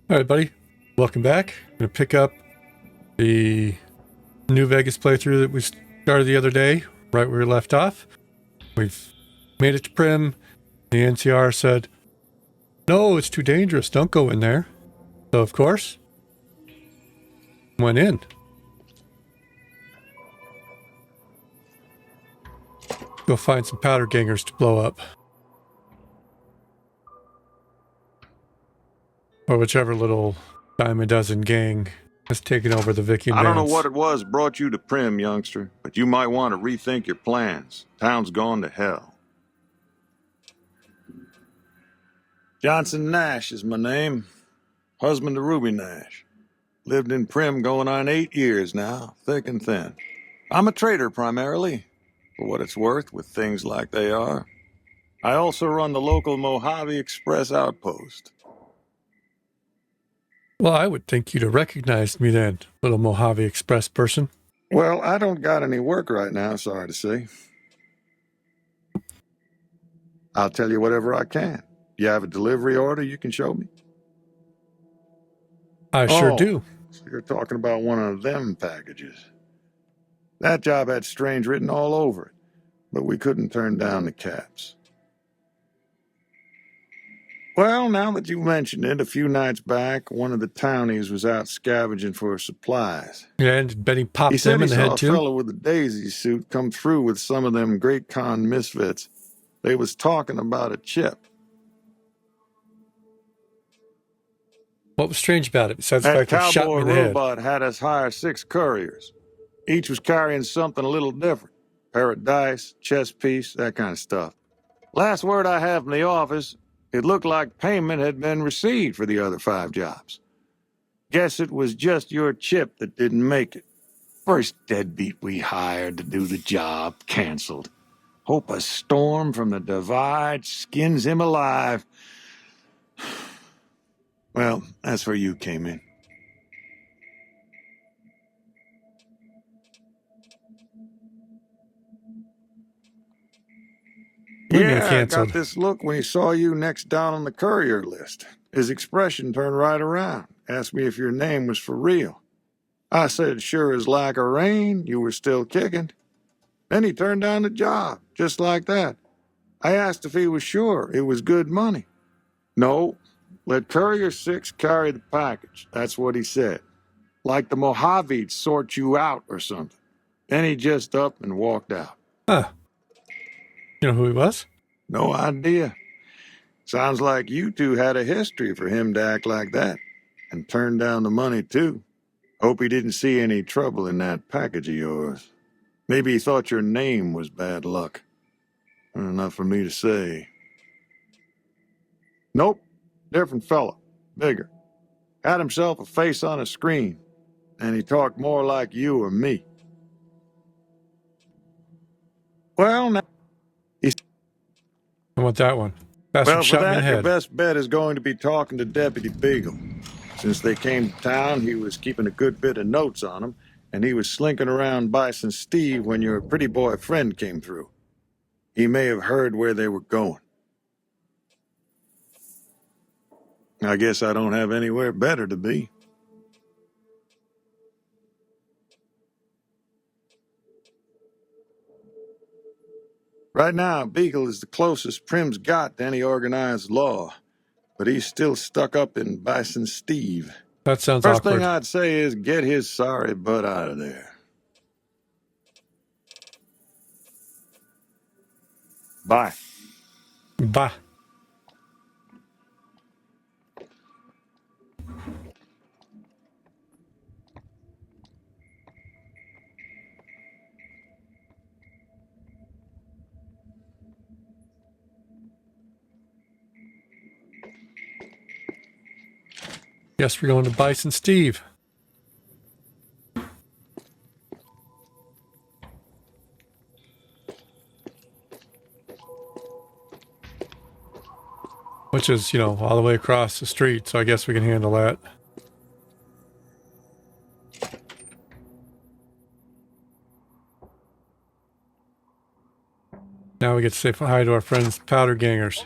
All right, buddy. Welcome back. I'm going to pick up the New Vegas playthrough that we started the other day, right where we left off. We've made it to Prim. The NCR said, no, it's too dangerous. Don't go in there. So, of course, went in. Go find some powder gangers to blow up. Or whichever little dime a dozen gang has taken over the Vicky and I don't know Vance. what it was brought you to Prim, youngster, but you might want to rethink your plans. Town's gone to hell. Johnson Nash is my name. Husband to Ruby Nash. Lived in Prim going on 8 years now, thick and thin. I'm a trader primarily, for what it's worth with things like they are. I also run the local Mojave Express outpost. Well, I would think you'd have recognized me then, little Mojave Express person. Well, I don't got any work right now, sorry to say. I'll tell you whatever I can. You have a delivery order you can show me? I sure do. So you're talking about one of them packages. That job had strange written all over it, but we couldn't turn down the caps. Well, now that you mentioned it, a few nights back, one of the townies was out scavenging for supplies. Yeah, and Betty popped He said them he in the saw head a too. fellow with a daisy suit come through with some of them Great Con misfits. They was talking about a chip. What was strange about it, besides the That fact that shot me cowboy in the head? robot had us hire 6 couriers. Each was carrying something a little different. Pair of dice, chess piece, that kind of stuff. Last word I have from the office, it looked like payment had been received for the other 5 jobs. Guess it was just your chip that didn't make it. First deadbeat we hired to do the job canceled. Hope a storm from the divide skins him alive. Well, that's where you came in. Yeah, I got this look when he saw you next down on the courier list. His expression turned right around, asked me if your name was for real. I said, sure as like a rain, you were still kicking. Then he turned down the job, just like that. I asked if he was sure it was good money. No, let Courier 6 carry the package. That's what he said. Like the Mojave'd sort you out or something. Then he just up and walked out. Huh. You know who he was? No idea. Sounds like you two had a history for him to act like that. And turn down the money, too. Hope he didn't see any trouble in that package of yours. Maybe he thought your name was bad luck. Enough for me to say. Nope. Different fella. Bigger. Had himself a face on a screen. And he talked more like you or me. Well, now... I want that one. Well, for that, your best bet is going to be talking to Deputy Beagle. Since they came to town, he was keeping a good bit of notes on them, and he was slinking around Bison Steve when your pretty boy friend came through. He may have heard where they were going. I guess I don't have anywhere better to be. Right now, Beagle is the closest Prim's got to any organized law, but he's still stuck up in Bison Steve. That sounds First awkward. thing I'd say is get his sorry butt out of there. Bye. Bye. Guess we're going to Bison Steve. Which is, all the way across the street, so I guess we can handle that. Now Now we get to say hi to our friends, powder gangers.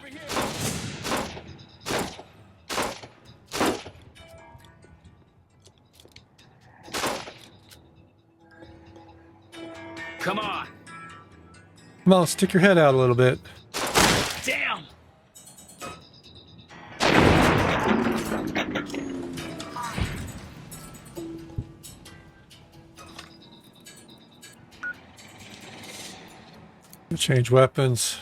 Come on. Come on, stick your head out a little bit. Damn. Change weapons.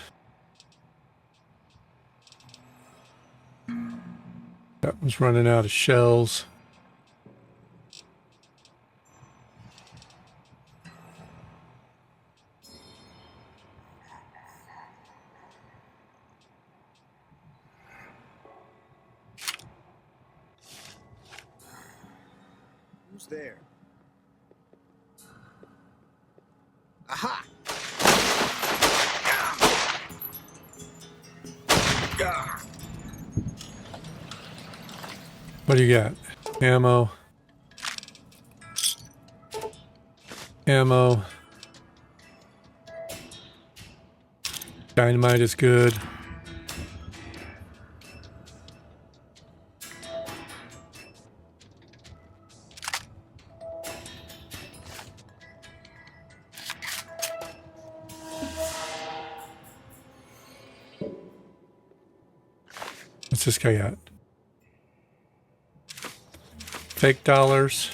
That one's running out of shells. Who's there? Aha! What do you got? Ammo. Ammo. Dynamite is good. What's this guy got? Fake dollars.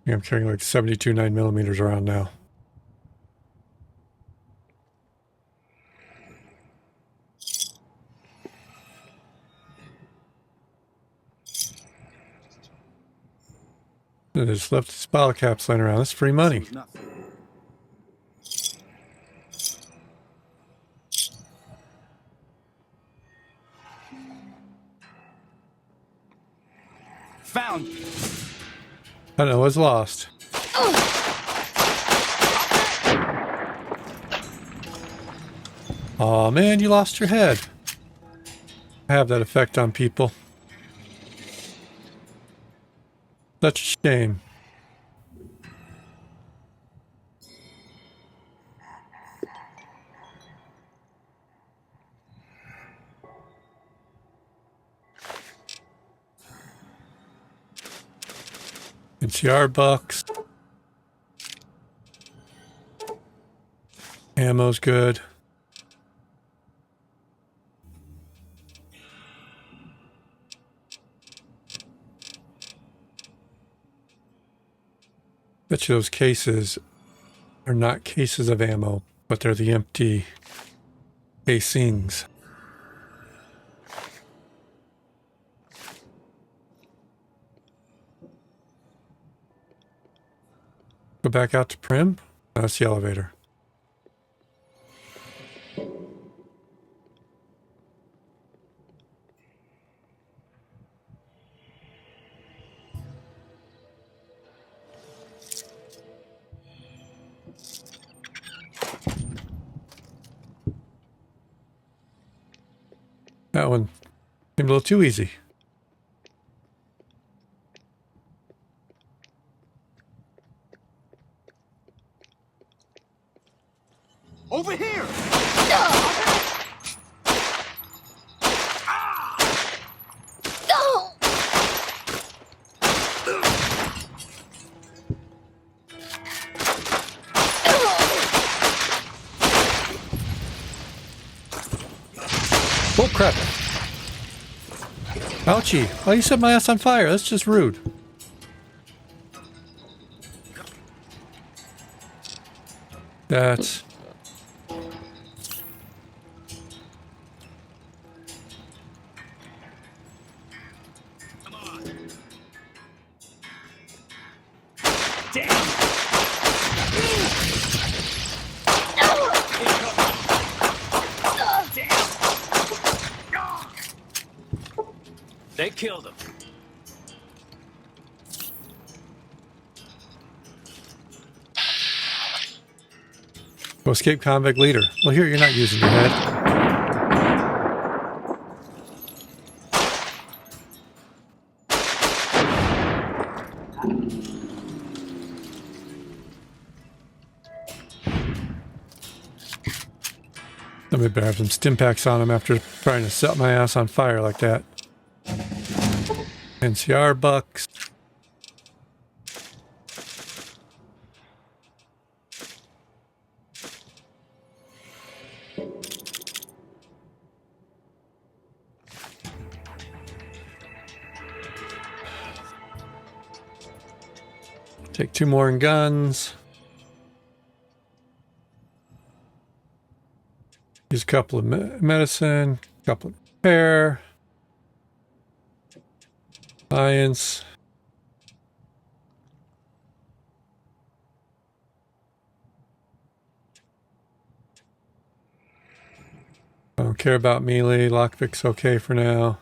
Yeah, I'm carrying like 72 9mm around now. I just left this bottle caps laying around. That's free money. Found. I know, I was lost. Aw, man, you lost your head. I have that effect on people. Such a shame. NCR bucks. Ammo's good. Bet you those cases are not cases of ammo, but they're the empty casings. Go back out to Prim. That's the elevator. That one seemed a little too easy. Over here! Oh crap! Ouchie! Why you set my ass on fire? That's just rude. That's... They killed him. Go escape convict leader. Well, here, you're not using your head. Somebody better have some stim packs on him after trying to set my ass on fire like that. NCR bucks. Take 2 more in guns. Use a couple of medicine, a couple of repair. Science. I don't care about melee. Lockpick's okay for now.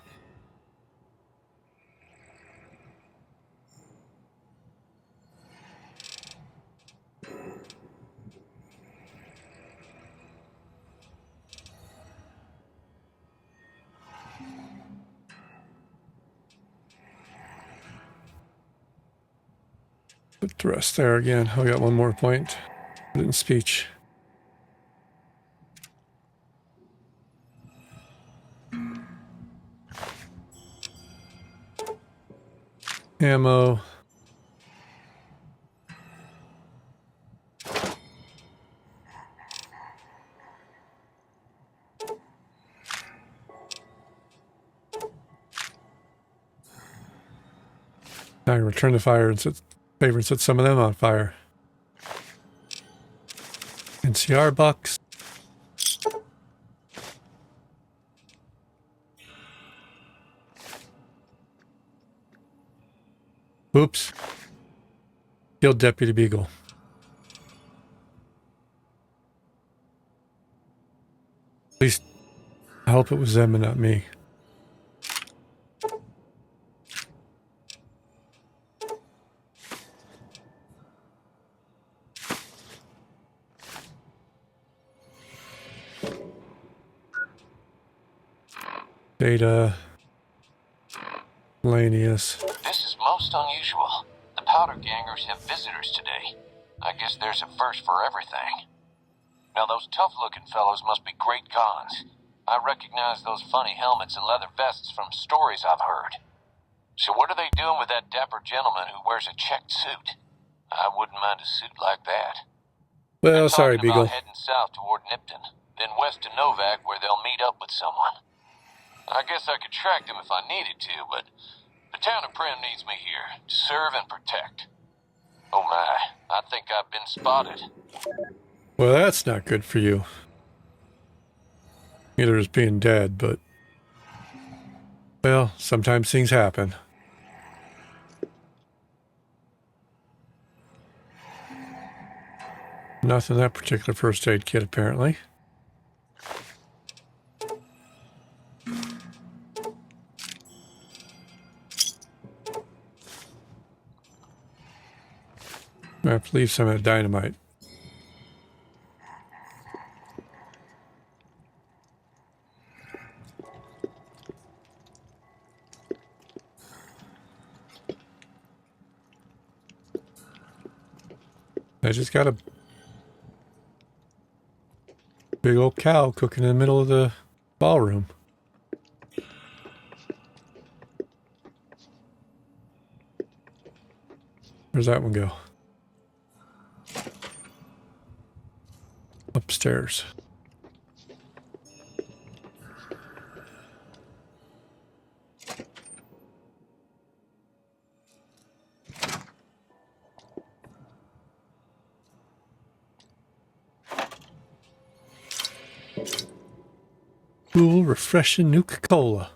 Put the rest there again. I got 1 more point. Put it in speech. Ammo. Now I return to fire and set some of them on fire. NCR bucks. Oops. Killed Deputy Beagle. At least I hope it was them and not me. Data. Lanius. This is most unusual. The powder gangers have visitors today. I guess there's a first for everything. Now those tough-looking fellows must be great cons. I recognize those funny helmets and leather vests from stories I've heard. So what are they doing with that dapper gentleman who wears a checked suit? I wouldn't mind a suit like that. Well, sorry, Beagle. About heading south toward Nipton, then west to Novak where they'll meet up with someone. I guess I could track them if I needed to, but the town of Prim needs me here to serve and protect. Oh my, I think I've been spotted. Well, that's not good for you. Neither is being dead, but... well, sometimes things happen. Nothing in that particular first aid kit, apparently. I have to leave some of that dynamite. I just got a big old cow cooking in the middle of the ballroom. Where's that one go? Upstairs. Cool, refreshing Nuka-Cola.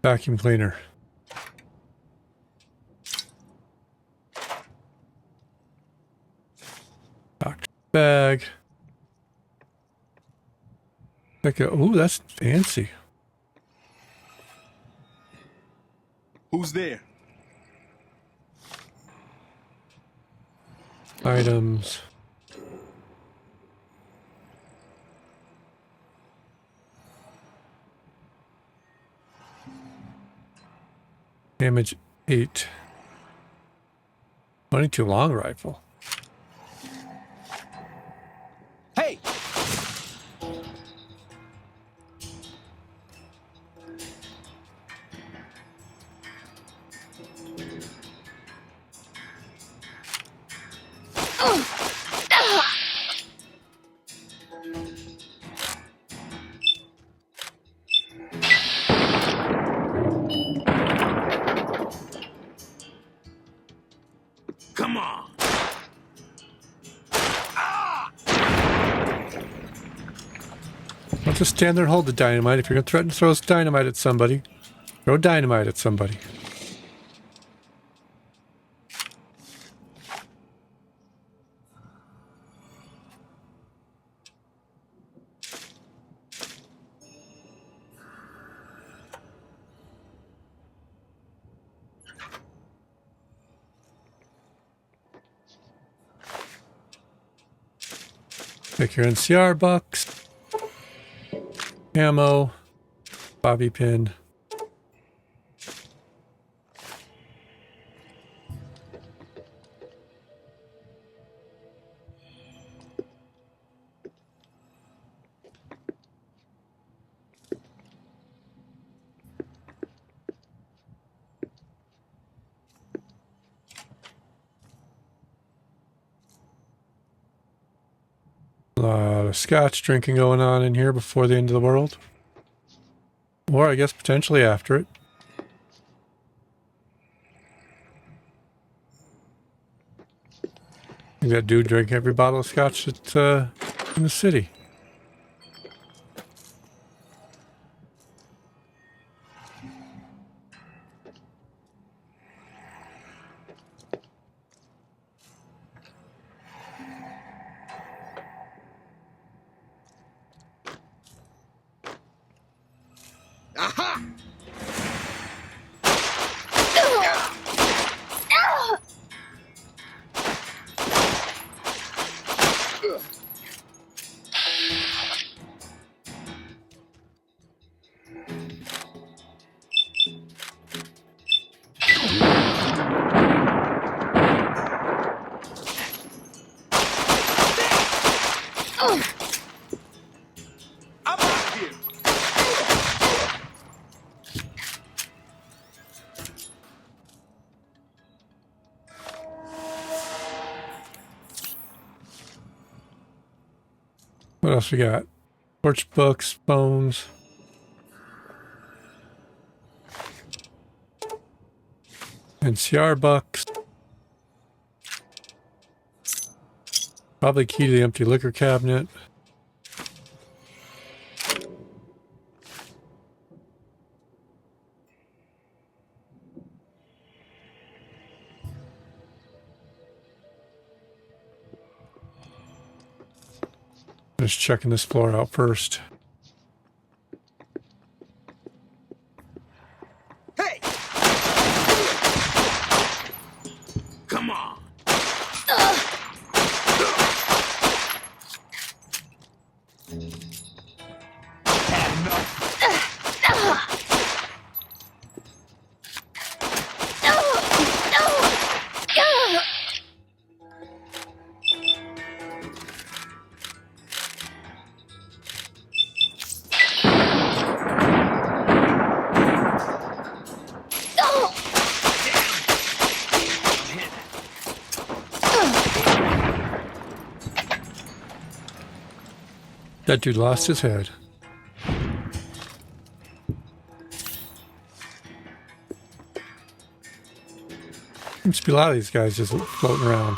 Vacuum cleaner. Doctor's bag. Oh, that's fancy. Who's there? Items. Damage 8. 22 long rifle. Hey! Come on! Don't just stand there and hold the dynamite. If you're going to threaten to throw dynamite at somebody, throw dynamite at somebody. Take your NCR bucks. Ammo. Bobby pin. A lot of scotch drinking going on in here before the end of the world. Or I guess potentially after it. That dude drank every bottle of scotch that's in the city. Aha! I'm out of here! What else we got? Torch books, bones. NCR bucks. Probably key to the empty liquor cabinet. Just checking this floor out first. Hey! Come on! Had enough. That dude lost his head. Seems to be a lot of these guys just floating around.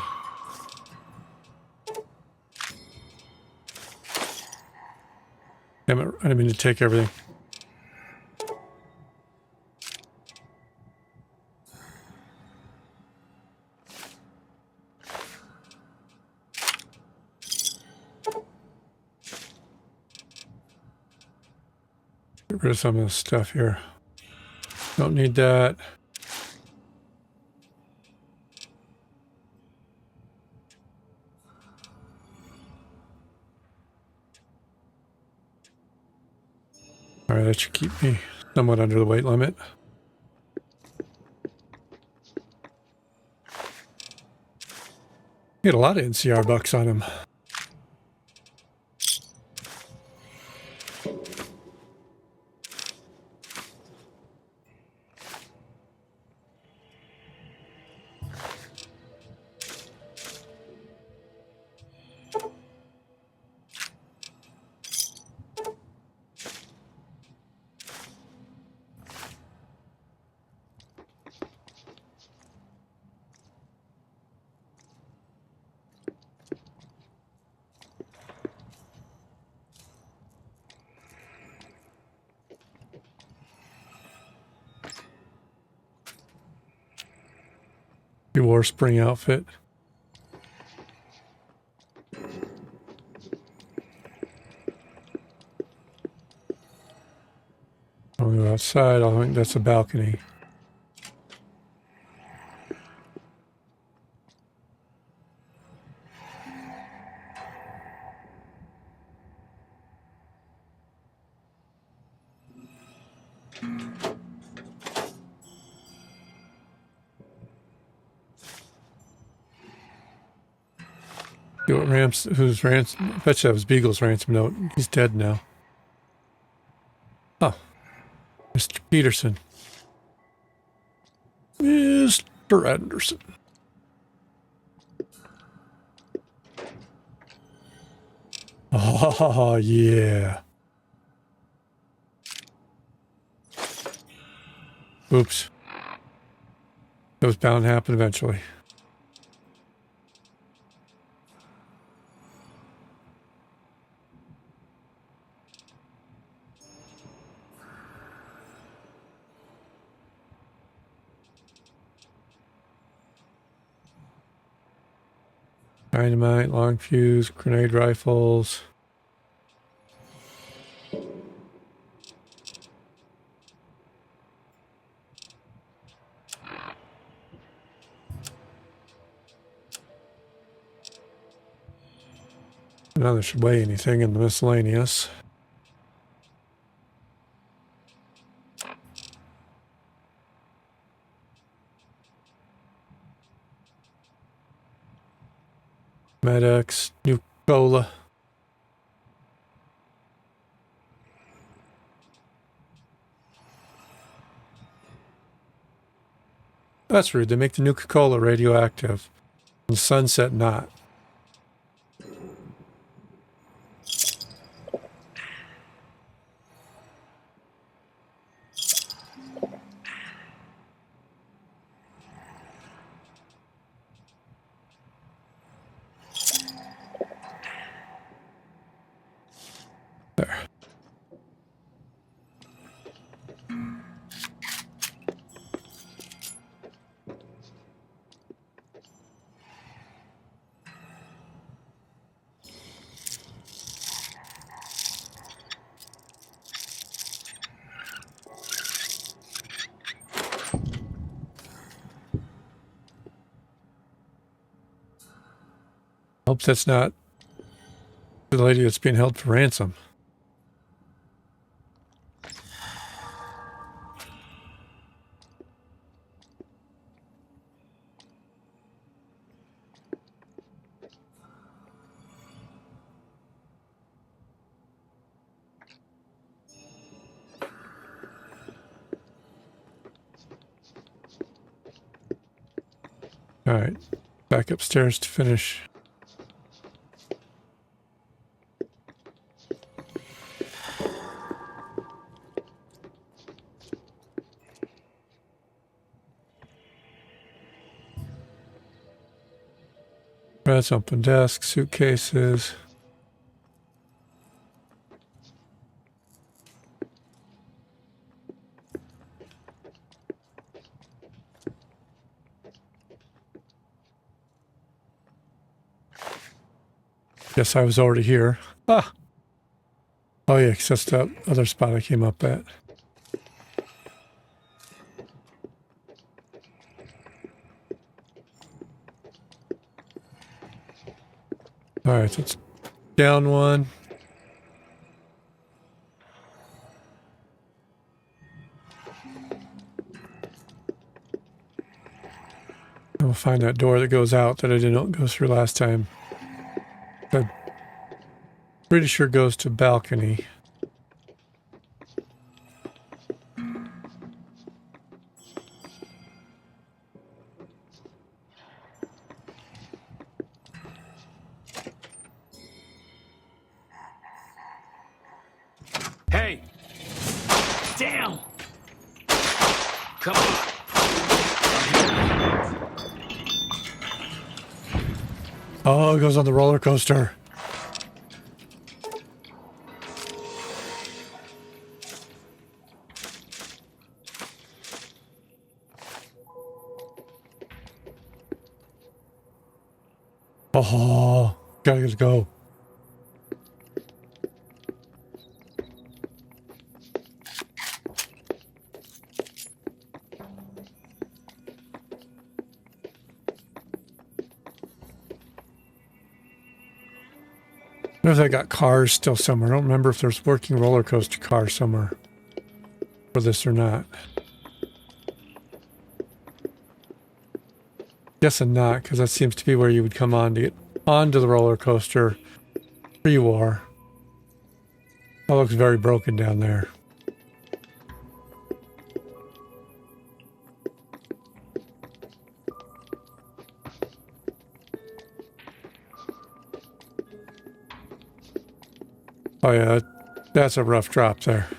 Damn it, I didn't mean to take everything. Get rid of some of this stuff here. Don't need that. All right, that should keep me somewhat under the weight limit. He had a lot of NCR bucks on him. He wore a spring outfit. I'll go outside. I think that's a balcony. See what who's ransom? I bet you that was Beagle's ransom note. He's dead now. Oh, Mr. Peterson. Mr. Anderson. Oh, yeah. Oops. That was bound to happen eventually. Dynamite, long fuse, grenade rifles. None that should weigh anything in the miscellaneous. Medex, new cola. That's rude. They make the Nuka Cola radioactive. And Sunset not. There. Hope that's not the lady that's being held for ransom. All right, back upstairs to finish. Rats, open desk, suitcases. Guess I was already here. Ah! Oh yeah, 'cause that's the other spot I came up at. All right, so it's down one. And we'll find that door that goes out that I didn't go through last time. I'm pretty sure it goes to balcony. Hey! Down! Come on! Oh, it goes on the roller coaster. Oh, gotta go. I wonder if they got cars still somewhere. I don't remember if there's working roller coaster cars somewhere for this or not. Guessing not, because that seems to be where you would come on to get onto the roller coaster. There you are. That looks very broken down there. Oh yeah, that's a rough drop there.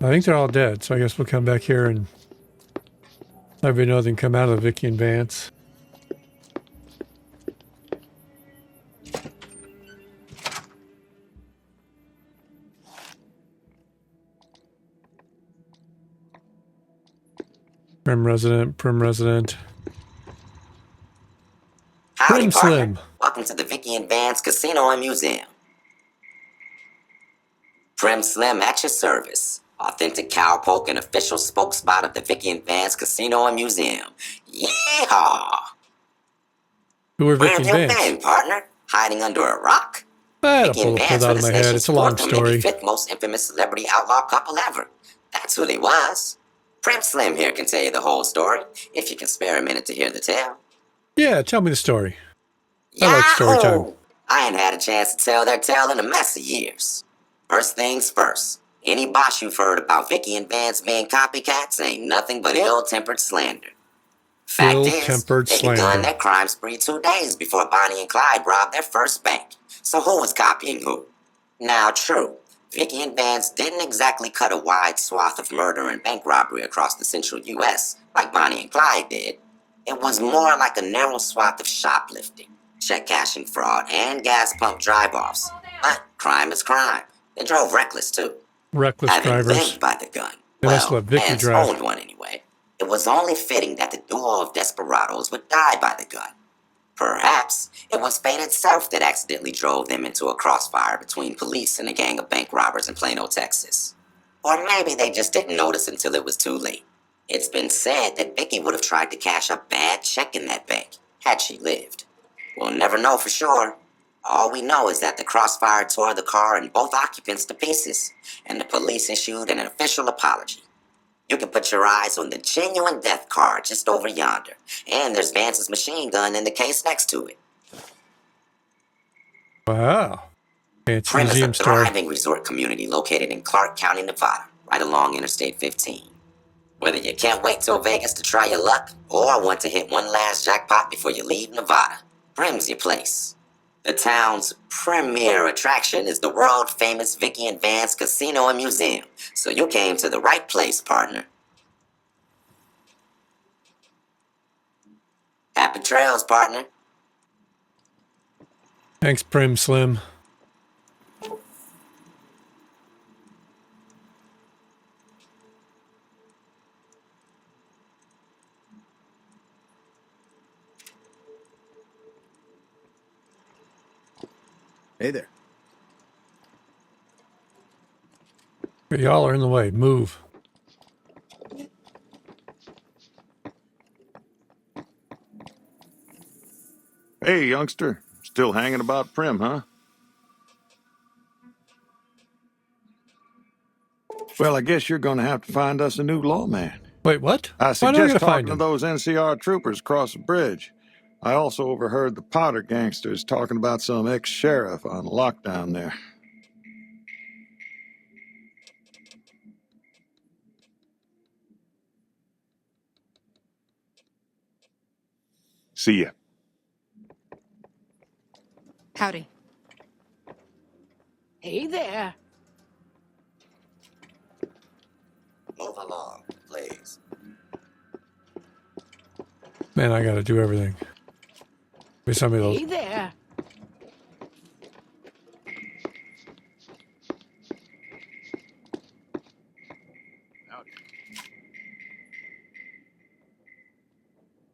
I think they're all dead, so I guess we'll come back here and let everybody know they can come out of the Vicky and Vance. Prim resident. Howdy, Prim partner. Slim. Welcome to the Vicky and Vance Casino and Museum. Prim Slim at your service. Authentic cowpoke and official spokesspot of the Vicky and Vance Casino and Museum. Yeehaw! Who are Where Vicky have and you Vance? been, partner? Hiding under a rock? I had a Vicky and bullet Vance pulled out were of this my head. nation's It's a long fourth or maybe story. fifth most infamous celebrity outlaw couple ever. That's who they was. Prim Slim here can tell you the whole story, if you can spare a minute to hear the tale. Yeah, tell me the story. I like story time. Yahoo! I ain't had a chance to tell their tale in a mess of years. First things first, any boss you've heard about Vicky and Vance being copycats ain't nothing but ill-tempered slander. Fact is, Ill-tempered they begun slander. their crime spree 2 days before Bonnie and Clyde robbed their first bank. So who was copying who? Now, true, Vicky and Vance didn't exactly cut a wide swath of murder and bank robbery across the central U.S. like Bonnie and Clyde did. It was more like a narrow swath of shoplifting, check cashing fraud, and gas pump drive-offs. But crime is crime. They drove reckless, too. Reckless Having drivers. lived by the gun, They must well, let Vicky Vance drive. owned one anyway. It was only fitting that the duo of desperados would die by the gun. Perhaps it was fate itself that accidentally drove them into a crossfire between police and a gang of bank robbers in Plano, Texas. Or maybe they just didn't notice until it was too late. It's been said that Vicky would have tried to cash a bad check in that bank, had she lived. We'll never know for sure. All we know is that the crossfire tore the car and both occupants to pieces, and the police issued an official apology. You can put your eyes on the genuine death car just over yonder, and there's Vance's machine gun in the case next to it. Wow. It's a Prim is a museum store. thriving resort community located in Clark County, Nevada, right along Interstate 15. Whether you can't wait till Vegas to try your luck, or want to hit one last jackpot before you leave Nevada, Prim's your place. The town's premier attraction is the world-famous Vicky and Vance Casino and Museum, so you came to the right place, partner. Happy trails, partner. Thanks, Prim Slim. Hey there. Y'all are in the way. Move. Hey, youngster. Still hanging about Prim, huh? Well, I guess you're going to have to find us a new lawman. Wait, what? I Why do I suggest gotta find talking to him? those NCR troopers across the bridge. I also overheard the Potter gangsters talking about some ex-sheriff on lockdown there. See ya. Howdy. Hey there. Move along, please. Man, I gotta do everything. Give me some of those. Hey there.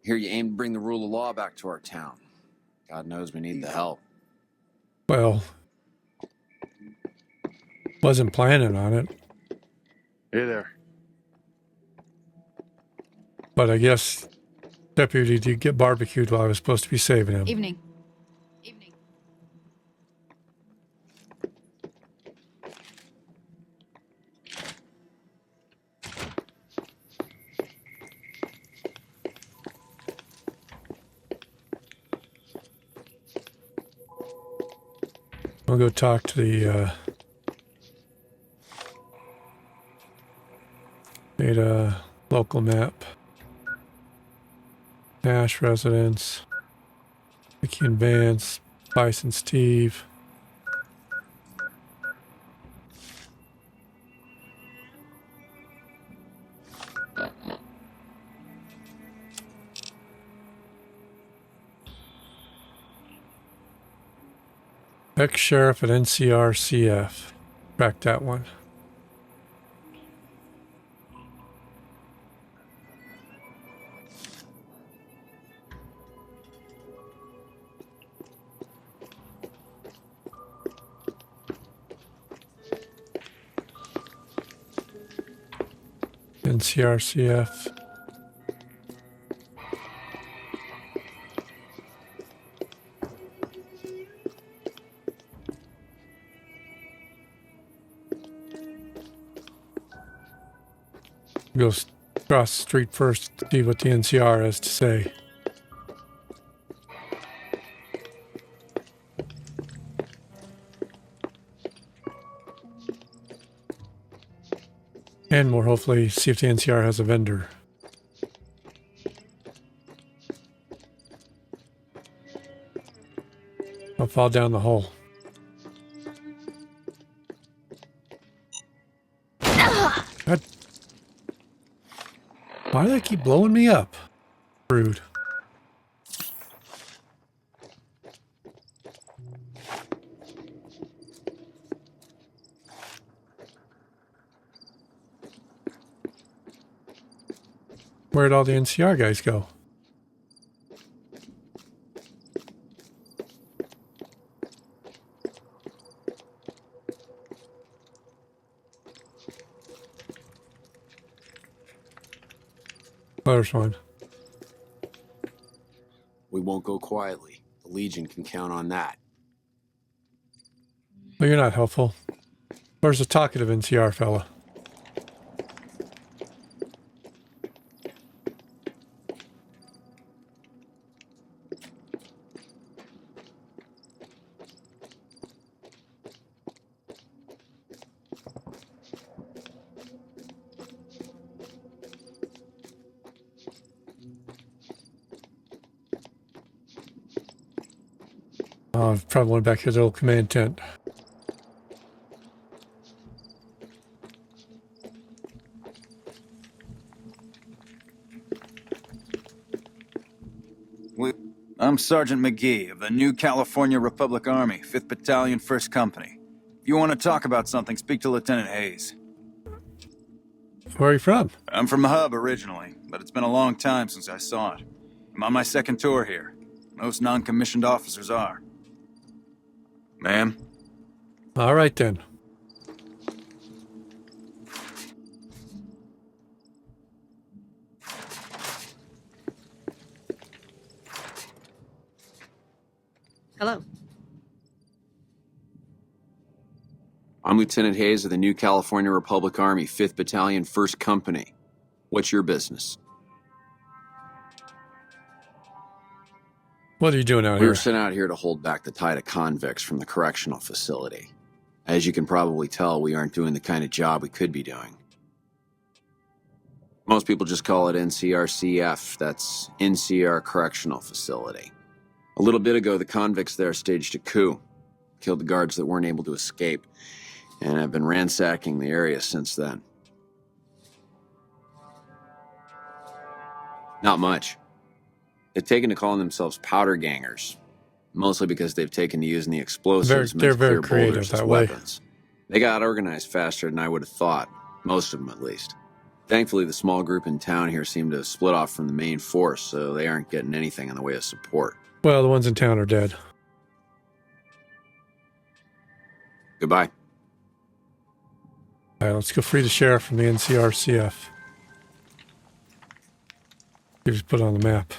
Hear you aim to bring the rule of law back to our town. God knows we need the help. Well, wasn't planning on it, Hey there. but I guess Deputy did get barbecued while I was supposed to be saving him. Evening. Evening. I'll go talk to the data local map. Nash residence. Mickey and Vance. Bison Steve. Ex-sheriff at NCRCF. Track that one. NCRCF. Go across the street first to see what the NCR has to say. And more hopefully see if the NCR has a vendor. I'll fall down the hole. God. Why do they keep blowing me up? Rude. Where'd all the NCR guys go? There's one. We won't go quietly. The Legion can count on that. Well, you're not helpful. Where's the talkative NCR fella? Oh, I've probably went back to the old command tent. We I'm Sergeant McGee of the New California Republic Army, 5th Battalion, 1st Company. If you want to talk about something, speak to Lieutenant Hayes. Where are you from? I'm from the hub originally, but it's been a long time since I saw it. I'm on my second tour here. Most non-commissioned officers are. Ma'am? All right, then. Hello. I'm Lieutenant Hayes of the New California Republic Army, 5th Battalion, 1st Company. What's your business? What are you doing out We here? were sent out here to hold back the tide of convicts from the correctional facility. As you can probably tell, we aren't doing the kind of job we could be doing. Most people just call it NCRCF, that's NCR Correctional Facility. A little bit ago, the convicts there staged a coup, killed the guards that weren't able to escape, and have been ransacking the area since then. Not much. They've taken to calling themselves powder gangers, mostly because they've taken to using the explosives They're meant to very clear creative boulders as that way. weapons. They got organized faster than I would have thought, most of them at least. Thankfully, the small group in town here seem to have split off from the main force, so they aren't getting anything in the way of support. Well, the ones in town are dead. Goodbye. All right, let's go free the sheriff from the NCRCF. He was put on the map.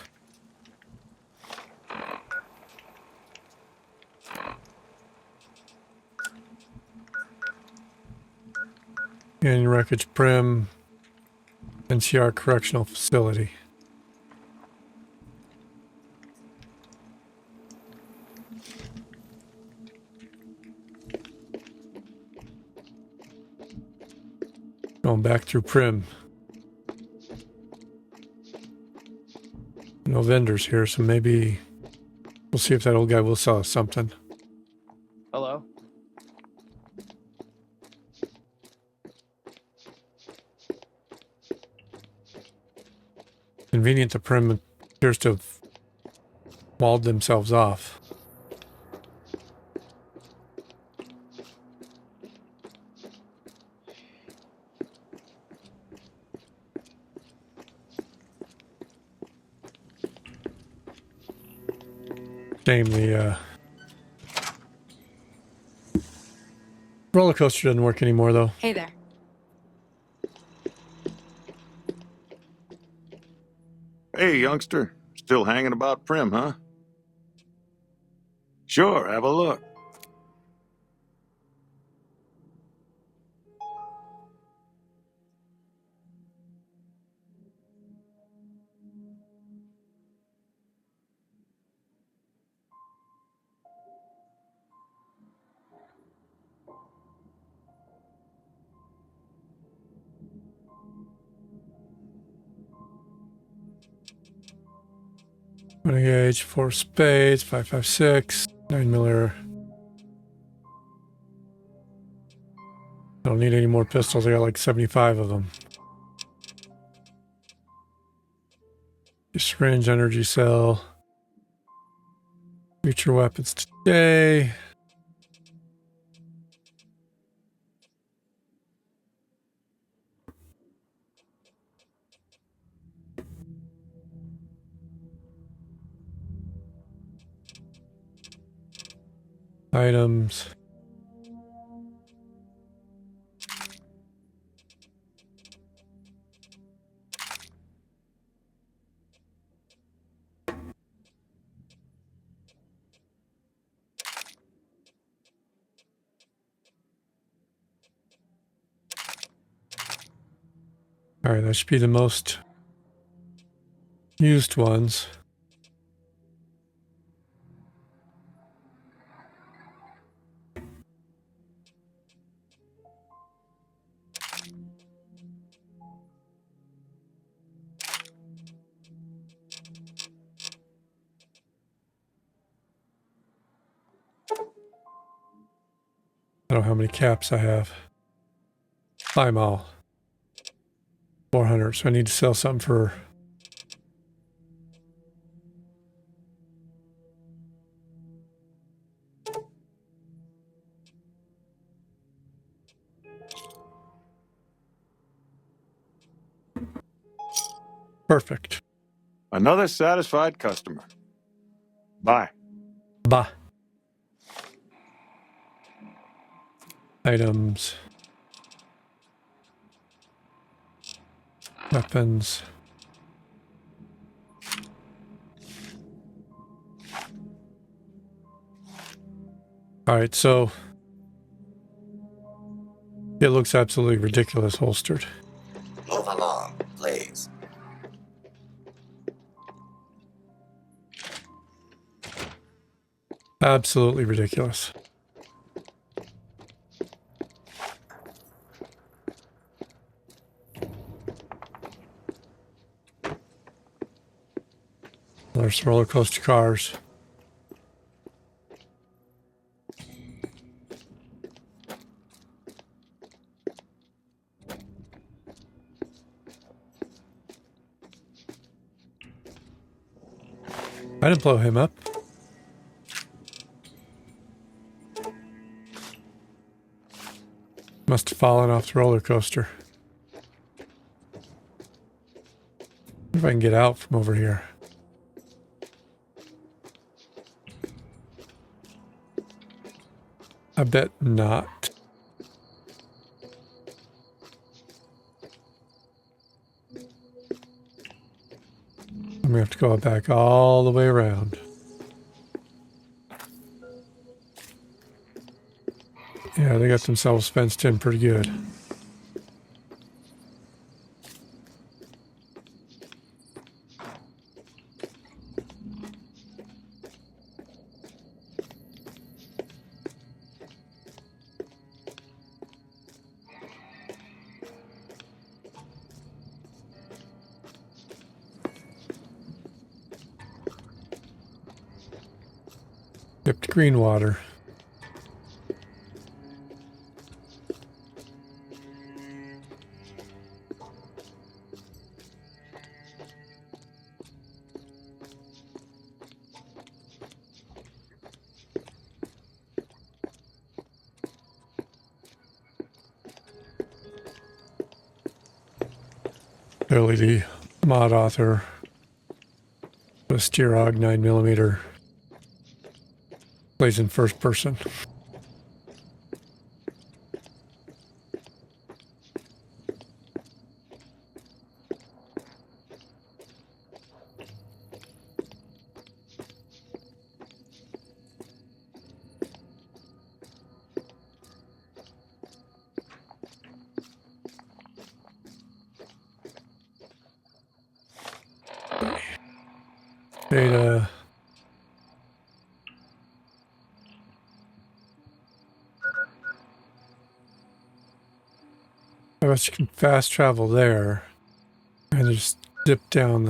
Canyon Wreckage Prim, NCR Correctional Facility. Going back through Prim. No vendors here, so maybe we'll see if that old guy will sell us something. Hello. Convenient the Prim appears to have walled themselves off. Shame the roller coaster doesn't work anymore, though. Hey there. Hey, youngster. Still hanging about Prim, huh? Sure, have a look. Gauge, 4 spades, 5.56, 9 miller. I don't need any more pistols. I got like 75 of them. Syringe, energy cell. Future weapons today. Items. All right, that should be the most used ones. I don't know how many caps I have. Buy them all. 400, so I need to sell something for Perfect. Another satisfied customer. Bye. Bah. Items. Weapons. Alright, so it looks absolutely ridiculous holstered. Move along, please. Absolutely ridiculous. There's roller coaster cars. I didn't blow him up. Must have fallen off the roller coaster. If I can get out from over here. I bet not. I'm gonna have to go back all the way around. Yeah, they got themselves fenced in pretty good. Dipped green water. Clearly the mod author, the Steerog 9mm, plays in first person. Data. I guess you can fast travel there and just dip down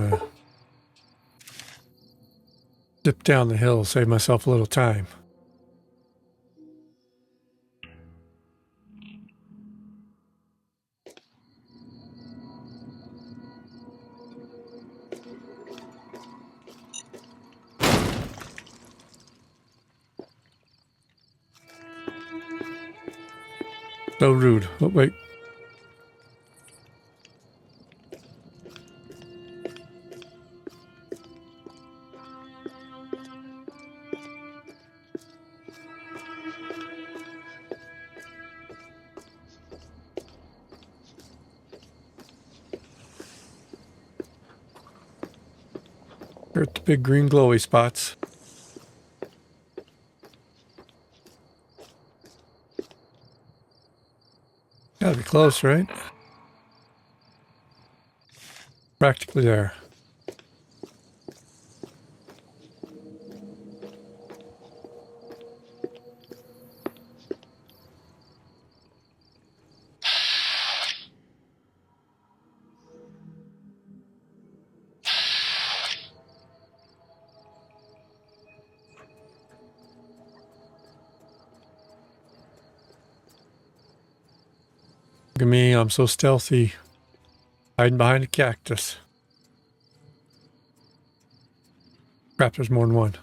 the hill, save myself a little time. So rude. Oh, wait. Here at the big green glowy spots. Gotta be close, right? Practically there. Look at me, I'm so stealthy. Hiding behind a cactus. Crap, there's more than one.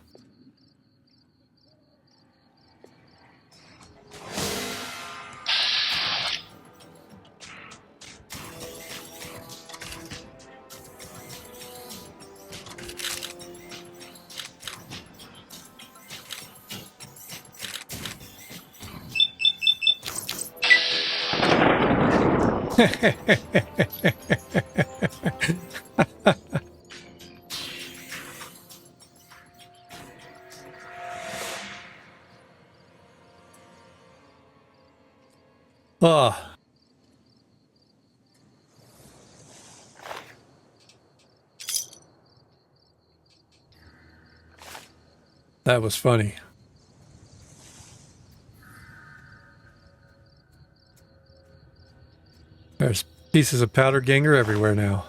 Oh. That was funny. There's pieces of powder ganger everywhere now.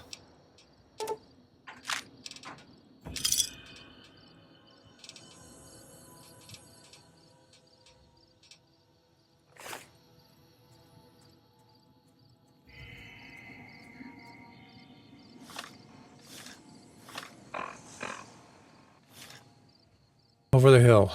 Over the hill.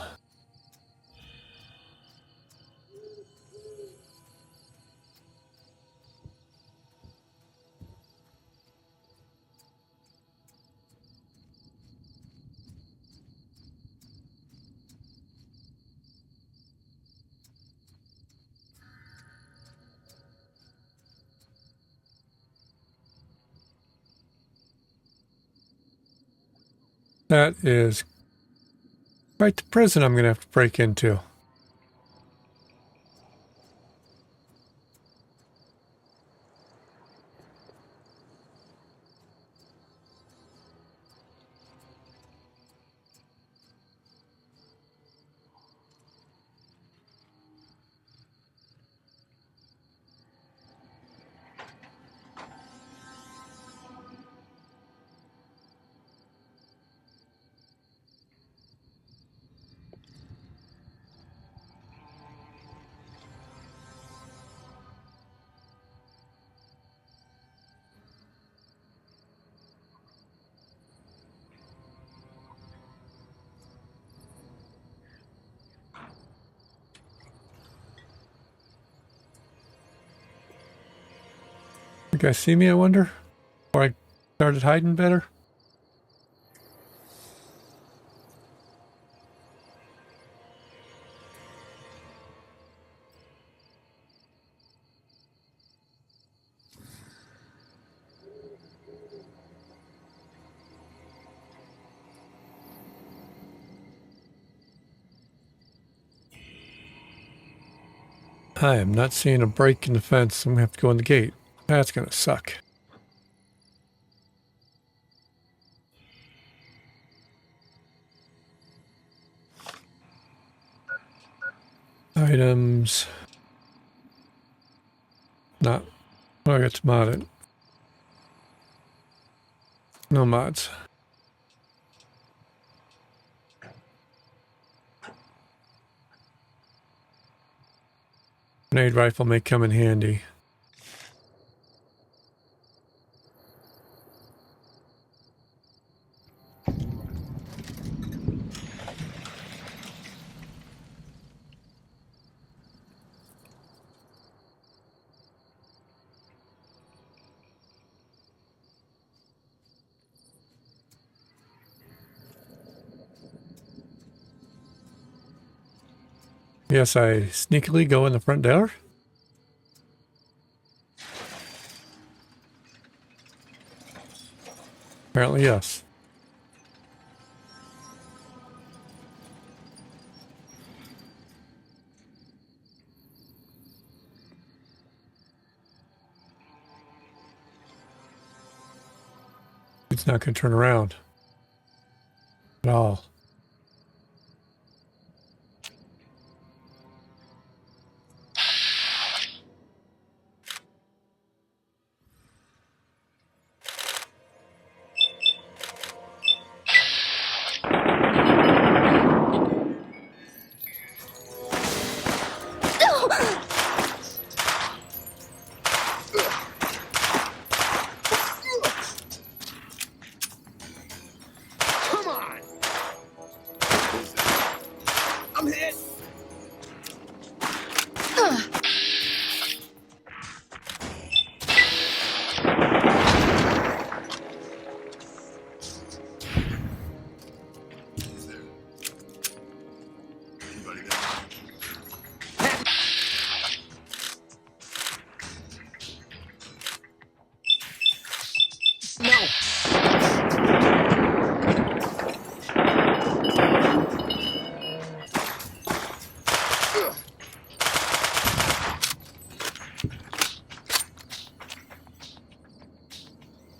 That is right to prison I'm going to have to break into. You guys see me, I wonder? Or I started hiding better? I am not seeing a break in the fence. I'm going to have to go in the gate. That's going to suck. Items. Not. Oh, I got to mod it. No mods. Grenade rifle may come in handy. Yes, I sneakily go in the front door. Apparently, yes. It's not going to turn around at all.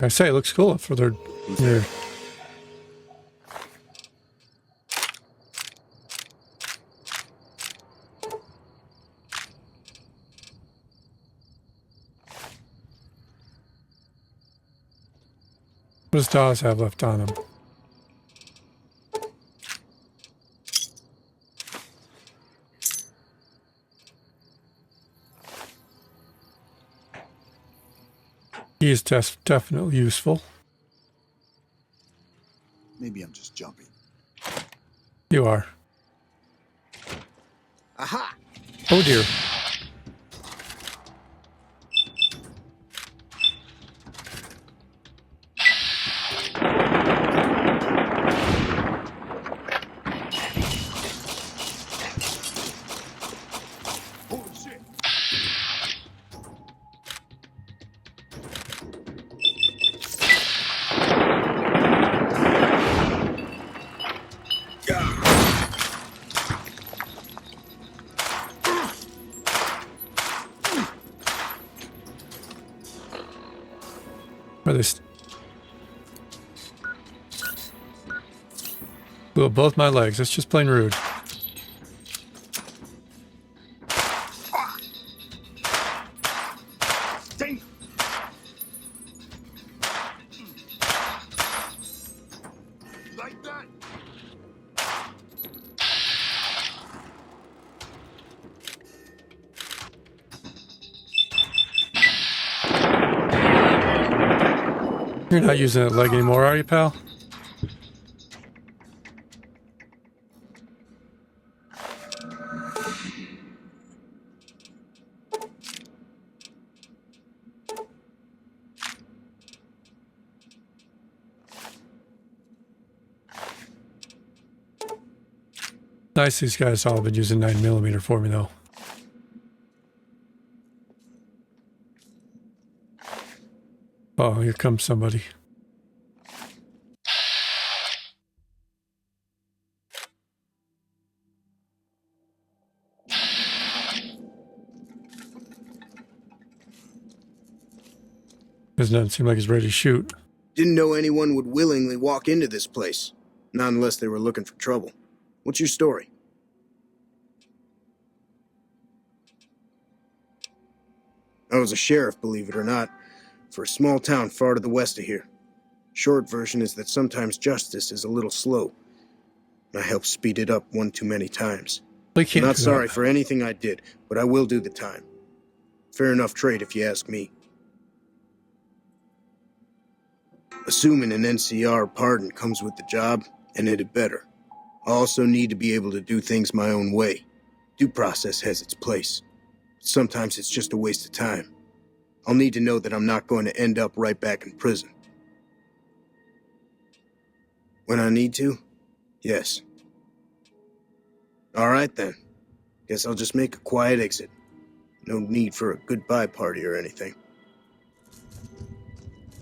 I say it looks cool for their. What does Dawes have left on him? He is definitely useful. Maybe I'm just jumping. You are. Aha! Oh dear. Holy shit! Are they blew up both my legs. That's just plain rude. Damn! Like that? You're not using that leg anymore, are you, pal? Nice, these guys all have been using 9mm for me, though. Oh, here comes somebody. Doesn't seem like he's ready to shoot. Didn't know anyone would willingly walk into this place. Not unless they were looking for trouble. What's your story? I was a sheriff, believe it or not, for a small town far to the west of here. Short version is that sometimes justice is a little slow. I helped speed it up one too many times. They can't Not do sorry that. for anything I did, but I will do the time. Fair enough trade if you ask me. Assuming an NCR pardon comes with the job, and it had better. I also need to be able to do things my own way. Due process has its place. Sometimes it's just a waste of time. I'll need to know that I'm not going to end up right back in prison. When I need to? Yes. All right then. Guess I'll just make a quiet exit. No need for a goodbye party or anything.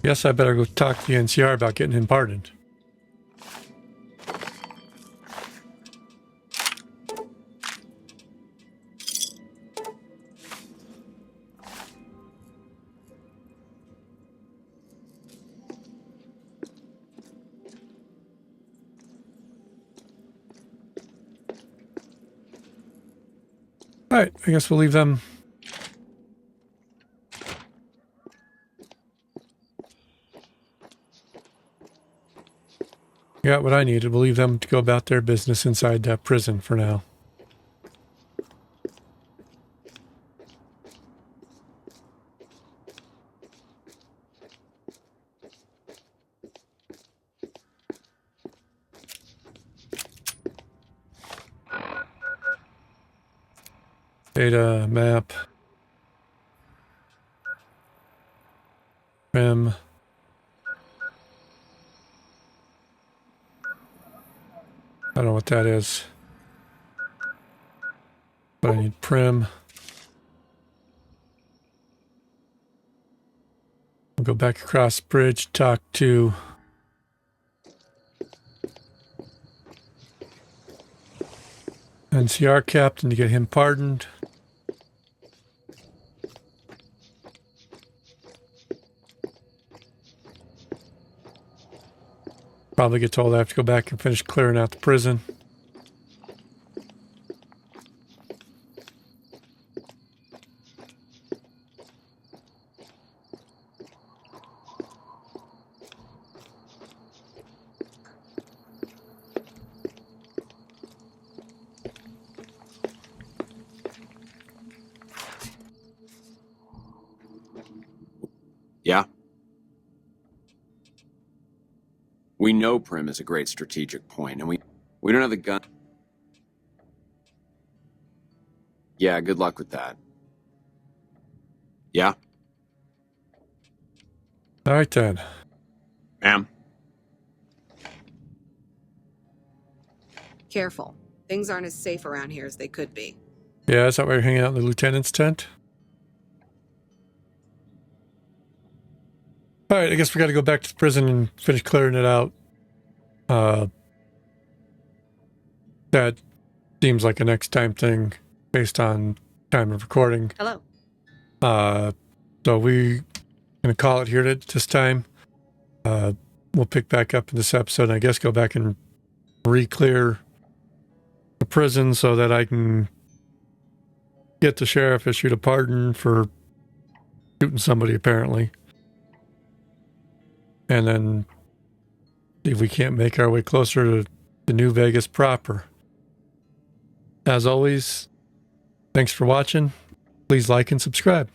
Guess I better go talk to the NCR about getting him pardoned. All right, I guess we'll leave them. Got what I needed. We'll leave them to go about their business inside that prison for now. Data, map, Prim. I don't know what that is. But I need Prim. We'll go back across the bridge, talk to NCR captain to get him pardoned. Probably get told I have to go back and finish clearing out the prison. Yeah? We know Prim is a great strategic point, and we don't have the gun. Yeah, good luck with that. Yeah? All right, then. Ma'am? Careful. Things aren't as safe around here as they could be. Yeah, is that why you're hanging out in the lieutenant's tent? All right, I guess we got to go back to the prison and finish clearing it out. That seems like a next time thing based on time of recording. Hello. So we're going to call it here this time. We'll pick back up in this episode and I guess go back and re-clear the prison so that I can get the sheriff issued a pardon for shooting somebody, apparently. And then see if we can't make our way closer to the New Vegas proper. As always, thanks for watching. Please like and subscribe.